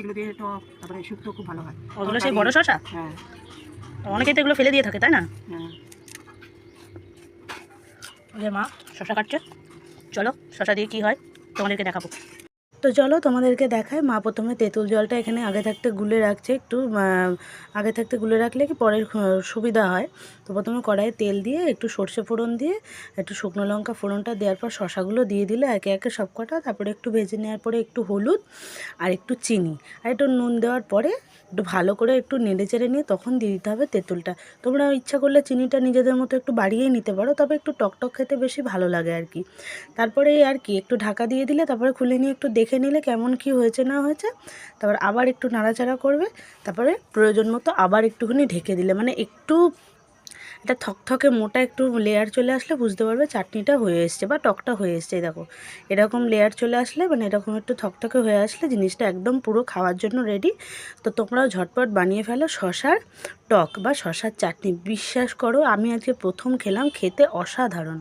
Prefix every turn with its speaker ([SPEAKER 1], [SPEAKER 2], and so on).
[SPEAKER 1] এগুলো দিয়ে টক, তারপরে শুক্তো খুব ভালো হয়।
[SPEAKER 2] ওগুলো সেই বড় শশা?
[SPEAKER 1] হ্যাঁ।
[SPEAKER 2] অনেকেই তো এগুলো ফেলে দিয়ে থাকে, তাই না?
[SPEAKER 1] হ্যাঁ।
[SPEAKER 2] যে মা শশা কাটছে, চলো শশা দিয়ে কী হয় তোমাদেরকে দেখাবো। তো চলো তোমাদেরকে দেখায়। মা প্রথমে তেঁতুল জলটা এখানে আগে থাকতে গুলে রাখছে, একটু আগে থাকতে গুলে রাখলে কি পরের সুবিধা হয়। তো প্রথমে কড়াইয়ে তেল দিয়ে একটু সর্ষে ফোড়ন দিয়ে একটু শুকনো লঙ্কা ফোড়নটা দেওয়ার পর শশাগুলো দিয়ে দিলে একে একে সব কটা, তারপরে একটু ভেজে নেওয়ার পরে একটু হলুদ আর একটু চিনি আর একটু নুন দেওয়ার পরে একটু ভালো করে একটু নেড়ে চেড়ে নিয়ে তখন দিয়ে দিতে হবে তেঁতুলটা। তোমরা ইচ্ছা করলে চিনিটা নিজেদের মতো একটু বাড়িয়েই নিতে পারো, তবে একটু টকটক খেতে বেশি ভালো লাগে আর কি। তারপরে আর কি একটু ঢাকা দিয়ে দিলে, তারপরে খুলে নিয়ে একটু দেখে নিলে কেমন কি হয়েছে না হয়েছে, তারপর আবার একটু নাড়াচাড়া করবে, তারপরে প্রয়োজন মতো আবার একটুখানি ঢেকে দিলে, মানে একটু এটা থকথকে মোটা একটু লেয়ার চলে আসলে বুঝতে পারবে চাটনিটা হয়ে এসছে বা টকটা হয়ে এসছে। দেখো এরকম লেয়ার চলে আসলে, মানে এরকম একটু থকথকে হয়ে আসলে জিনিসটা একদম পুরো খাওয়ার জন্য রেডি। তো তোমরাও ঝটপট বানিয়ে ফেলো শশার টক বা শশার চাটনি। বিশ্বাস করো আমি আজকে প্রথম খেলাম, খেতে অসাধারণ।